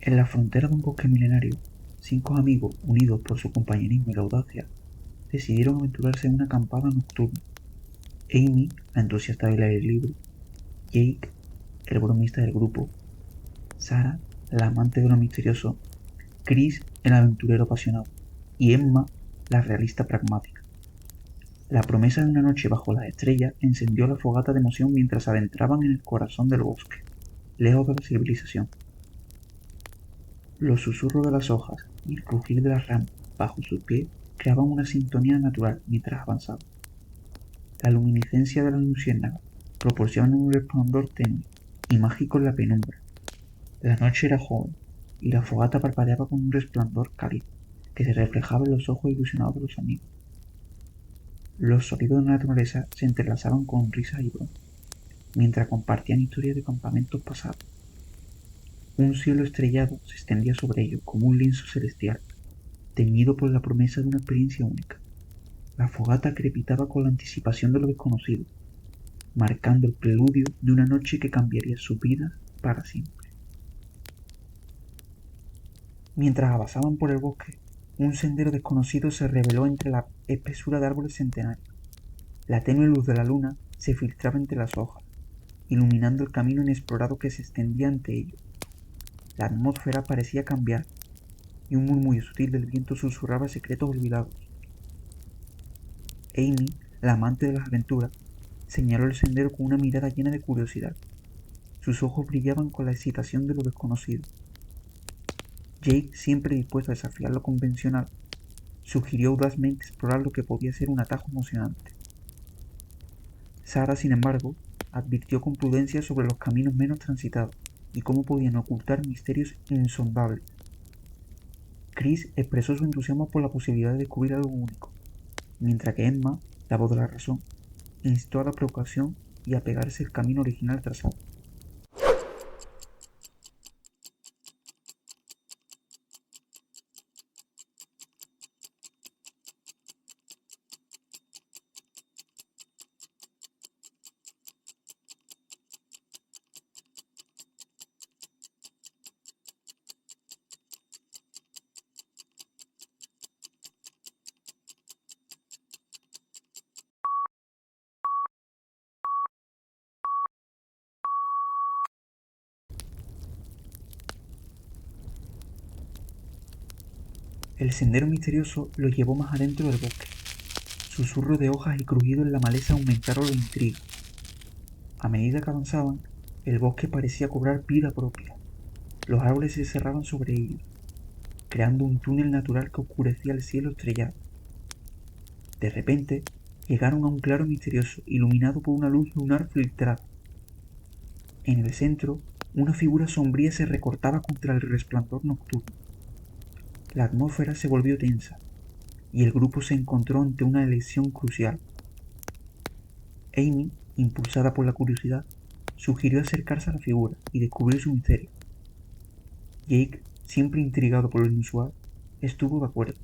En la frontera de un bosque milenario, 5 amigos, unidos por su compañerismo y la audacia, decidieron aventurarse en una acampada nocturna. Amy, la entusiasta del aire libre; Jake, el bromista del grupo; Sarah, la amante de lo misterioso; Chris, el aventurero apasionado; y Emma, la realista pragmática. La promesa de una noche bajo las estrellas encendió la fogata de emoción mientras se adentraban en el corazón del bosque, lejos de la civilización. Los susurros de las hojas y el crujir de las ramas bajo sus pies creaban una sintonía natural mientras avanzaban. La luminiscencia de las luciérnagas proporciona un resplandor tenue y mágico en la penumbra. La noche era joven y la fogata parpadeaba con un resplandor cálido que se reflejaba en los ojos ilusionados de los amigos. Los sonidos de la naturaleza se entrelazaban con risas y bromas, mientras compartían historias de campamentos pasados. Un cielo estrellado se extendía sobre ellos como un lienzo celestial, teñido por la promesa de una experiencia única. La fogata crepitaba con la anticipación de lo desconocido, marcando el preludio de una noche que cambiaría su vida para siempre. Mientras avanzaban por el bosque, un sendero desconocido se reveló entre la espesura de árboles centenarios. La tenue luz de la luna se filtraba entre las hojas, iluminando el camino inexplorado que se extendía ante ellos. La atmósfera parecía cambiar, y un murmullo sutil del viento susurraba secretos olvidados. Amy, la amante de las aventuras, señaló el sendero con una mirada llena de curiosidad. Sus ojos brillaban con la excitación de lo desconocido. Jake, siempre dispuesto a desafiar lo convencional, sugirió audazmente explorar lo que podía ser un atajo emocionante. Sarah, sin embargo, advirtió con prudencia sobre los caminos menos transitados y cómo podían ocultar misterios insondables. Chris expresó su entusiasmo por la posibilidad de descubrir algo único, mientras que Emma, la voz de la razón, instó a la precaución y a pegarse el camino original trazado. El sendero misterioso los llevó más adentro del bosque. Susurros de hojas y crujidos en la maleza aumentaron la intriga. A medida que avanzaban, el bosque parecía cobrar vida propia. Los árboles se cerraban sobre ellos, creando un túnel natural que oscurecía el cielo estrellado. De repente, llegaron a un claro misterioso, iluminado por una luz lunar filtrada. En el centro, una figura sombría se recortaba contra el resplandor nocturno. La atmósfera se volvió tensa, y el grupo se encontró ante una elección crucial. Amy, impulsada por la curiosidad, sugirió acercarse a la figura y descubrir su misterio. Jake, siempre intrigado por lo inusual, estuvo de acuerdo,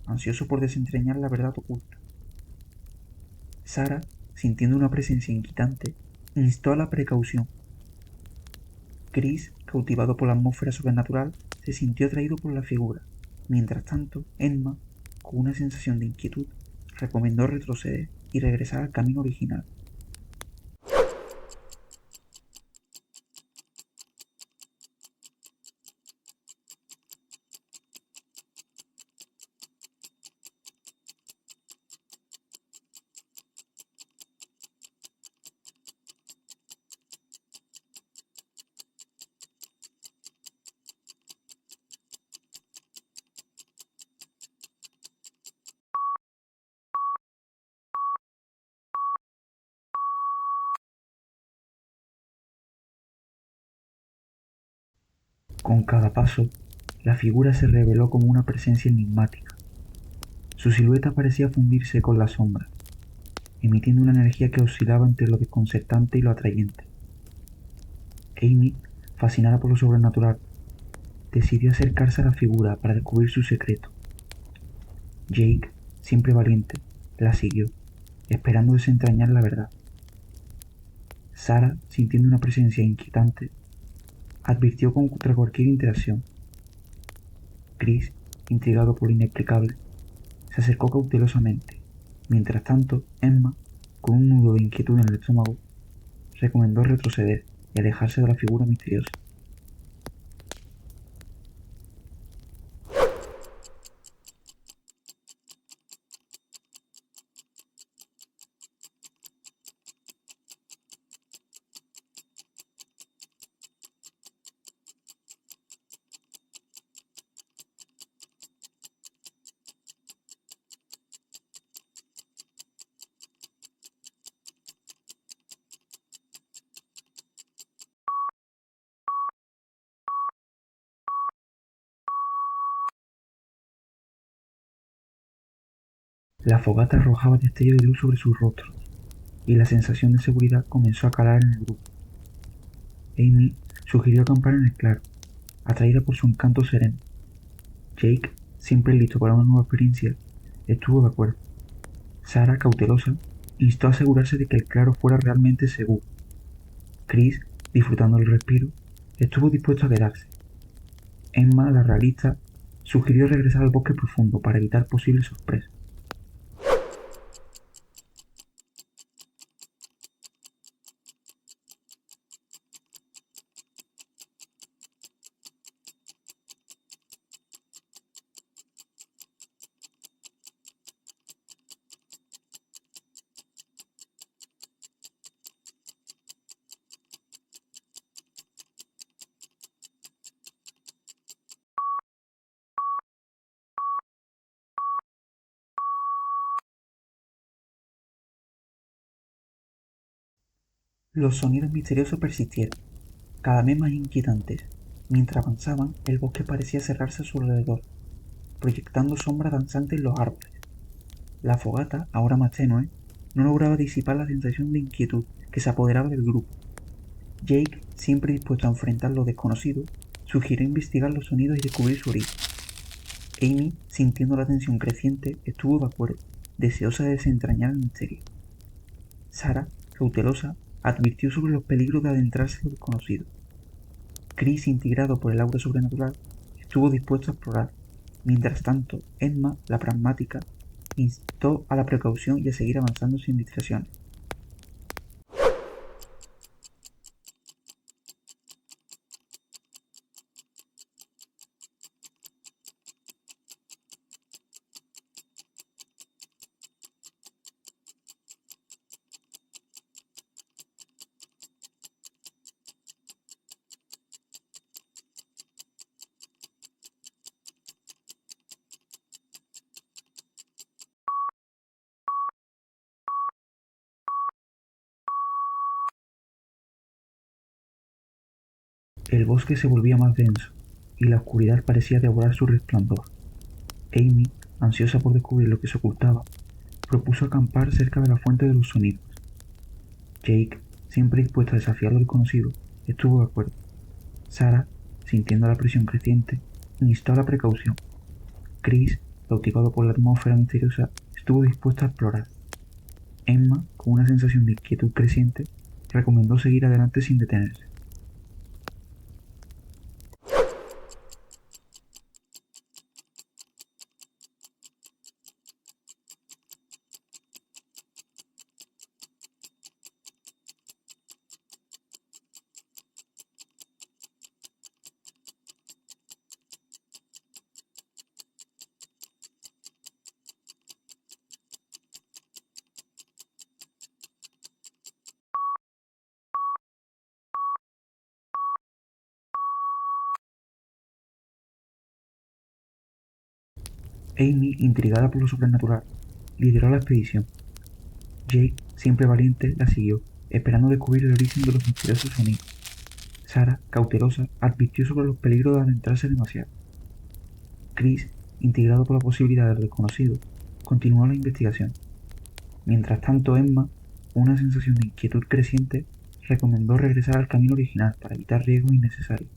ansioso por desentrañar la verdad oculta. Sarah, sintiendo una presencia inquietante, instó a la precaución. Chris, cautivado por la atmósfera sobrenatural, se sintió atraído por la figura. Mientras tanto, Emma, con una sensación de inquietud, recomendó retroceder y regresar al camino original. Con cada paso, la figura se reveló como una presencia enigmática. Su silueta parecía fundirse con las sombras, emitiendo una energía que oscilaba entre lo desconcertante y lo atrayente. Amy, fascinada por lo sobrenatural, decidió acercarse a la figura para descubrir su secreto. Jake, siempre valiente, la siguió, esperando desentrañar la verdad. Sarah, sintiendo una presencia inquietante, advirtió contra cualquier interacción, Chris, intrigado por lo inexplicable, se acercó cautelosamente. Mientras tanto, Emma, con un nudo de inquietud en el estómago, recomendó retroceder y alejarse de la figura misteriosa. La fogata arrojaba destellos de luz sobre sus rostros, y la sensación de seguridad comenzó a calar en el grupo. Amy sugirió acampar en el claro, atraída por su encanto sereno. Jake, siempre listo para una nueva experiencia, estuvo de acuerdo. Sarah, cautelosa, instó a asegurarse de que el claro fuera realmente seguro. Chris, disfrutando el respiro, estuvo dispuesto a quedarse. Emma, la realista, sugirió regresar al bosque profundo para evitar posibles sorpresas. Los sonidos misteriosos persistieron, cada vez más inquietantes. Mientras avanzaban, el bosque parecía cerrarse a su alrededor, proyectando sombras danzantes en los árboles. La fogata, ahora más tenue, no lograba disipar la sensación de inquietud que se apoderaba del grupo. Jake, siempre dispuesto a enfrentar lo desconocido, sugirió investigar los sonidos y descubrir su origen. Amy, sintiendo la tensión creciente, estuvo de acuerdo, deseosa de desentrañar el misterio. Sarah, cautelosa, advirtió sobre los peligros de adentrarse en lo desconocido. Chris, integrado por el aura sobrenatural, estuvo dispuesto a explorar. Mientras tanto, Emma, la pragmática, instó a la precaución y a seguir avanzando sin distracciones. El bosque se volvía más denso, y la oscuridad parecía devorar su resplandor. Amy, ansiosa por descubrir lo que se ocultaba, propuso acampar cerca de la fuente de los sonidos. Jake, siempre dispuesto a desafiar lo desconocido, estuvo de acuerdo. Sarah, sintiendo la presión creciente, instó a la precaución. Chris, cautivado por la atmósfera misteriosa, estuvo dispuesto a explorar. Emma, con una sensación de inquietud creciente, recomendó seguir adelante sin detenerse. Amy, intrigada por lo sobrenatural, lideró la expedición. Jake, siempre valiente, la siguió, esperando descubrir el origen de los misteriosos sonidos. Sarah, cautelosa, advirtió sobre los peligros de adentrarse demasiado. Chris, intrigado por la posibilidad de lo desconocido, continuó la investigación. Mientras tanto, Emma, con una sensación de inquietud creciente, recomendó regresar al camino original para evitar riesgos innecesarios.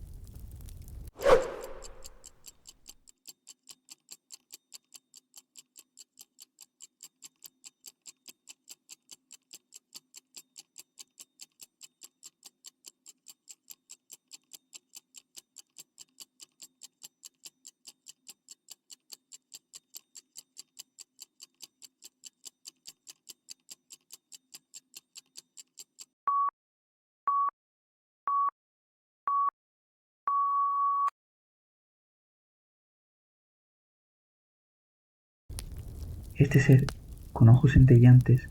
Este ser, con ojos centelleantes,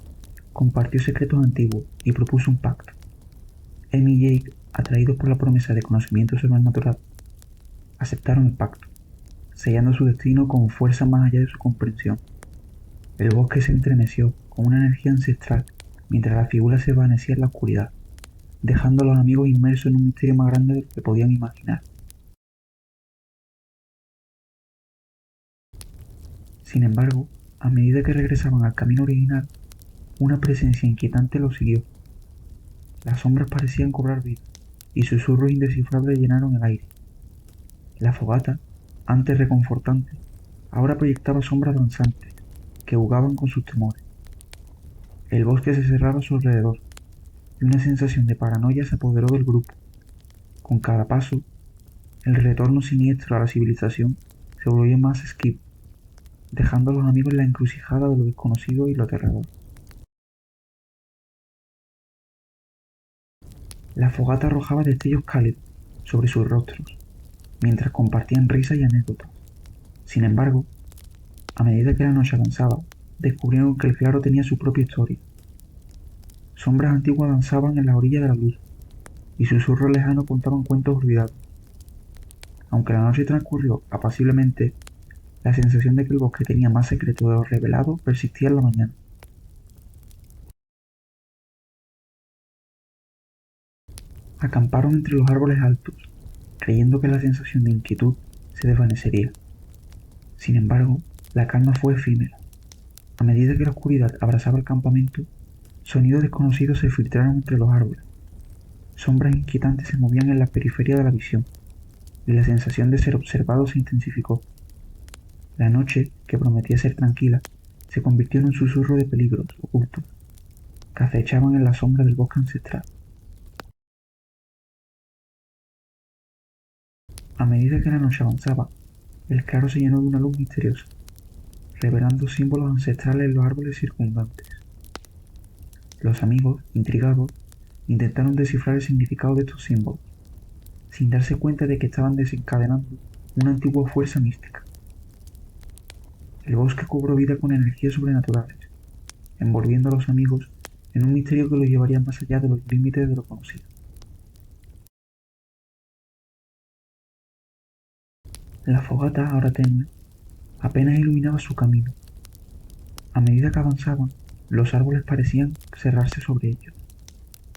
compartió secretos antiguos y propuso un pacto. Em y Jake, atraídos por la promesa de conocimiento sobrenatural, aceptaron el pacto, sellando su destino con fuerza más allá de su comprensión. El bosque se estremeció con una energía ancestral mientras la figura se desvanecía en la oscuridad, dejando a los amigos inmersos en un misterio más grande de lo que podían imaginar. Sin embargo, a medida que regresaban al camino original, una presencia inquietante los siguió. Las sombras parecían cobrar vida, y susurros indescifrables llenaron el aire. La fogata, antes reconfortante, ahora proyectaba sombras danzantes que jugaban con sus temores. El bosque se cerraba a su alrededor, y una sensación de paranoia se apoderó del grupo. Con cada paso, el retorno siniestro a la civilización se volvía más esquivo, dejando a los amigos en la encrucijada de lo desconocido y lo aterrador. La fogata arrojaba destellos cálidos sobre sus rostros, mientras compartían risas y anécdotas. Sin embargo, a medida que la noche avanzaba, descubrieron que el claro tenía su propia historia. Sombras antiguas danzaban en la orilla de la luz, y susurros lejanos contaban cuentos olvidados. Aunque la noche transcurrió apaciblemente, la sensación de que el bosque tenía más secretos de lo revelado persistía en la mañana. Acamparon entre los árboles altos, creyendo que la sensación de inquietud se desvanecería. Sin embargo, la calma fue efímera. A medida que la oscuridad abrazaba el campamento, sonidos desconocidos se filtraron entre los árboles. Sombras inquietantes se movían en la periferia de la visión, y la sensación de ser observado se intensificó. La noche, que prometía ser tranquila, se convirtió en un susurro de peligros ocultos que acechaban en la sombra del bosque ancestral. A medida que la noche avanzaba, el claro se llenó de una luz misteriosa, revelando símbolos ancestrales en los árboles circundantes. Los amigos, intrigados, intentaron descifrar el significado de estos símbolos, sin darse cuenta de que estaban desencadenando una antigua fuerza mística. El bosque cobró vida con energías sobrenaturales, envolviendo a los amigos en un misterio que los llevaría más allá de los límites de lo conocido. La fogata, ahora tenue, apenas iluminaba su camino. A medida que avanzaban, los árboles parecían cerrarse sobre ellos,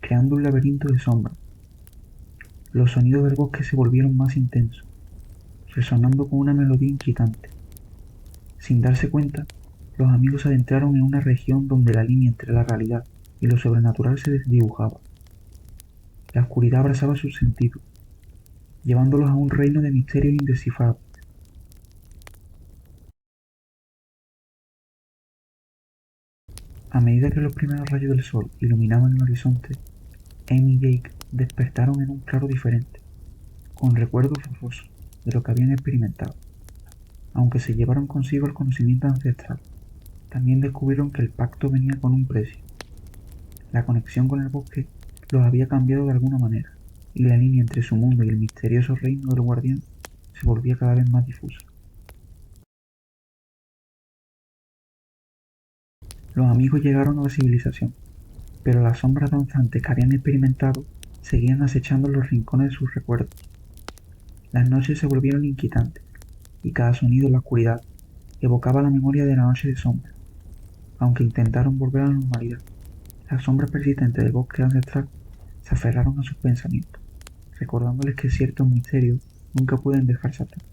creando un laberinto de sombras. Los sonidos del bosque se volvieron más intensos, resonando con una melodía inquietante. Sin darse cuenta, los amigos se adentraron en una región donde la línea entre la realidad y lo sobrenatural se desdibujaba. La oscuridad abrazaba sus sentidos, llevándolos a un reino de misterios indescifrables. A medida que los primeros rayos del sol iluminaban el horizonte, Em y Jake despertaron en un claro diferente, con recuerdos borrosos de lo que habían experimentado. Aunque se llevaron consigo el conocimiento ancestral, también descubrieron que el pacto venía con un precio. La conexión con el bosque los había cambiado de alguna manera, y la línea entre su mundo y el misterioso reino del guardián se volvía cada vez más difusa. Los amigos llegaron a la civilización, pero las sombras danzantes que habían experimentado seguían acechando en los rincones de sus recuerdos. Las noches se volvieron inquietantes, y cada sonido en la oscuridad evocaba la memoria de la noche de sombra. Aunque intentaron volver a la normalidad, las sombras persistentes del bosque ancestral se aferraron a sus pensamientos, recordándoles que ciertos misterios nunca pueden dejarse atrás.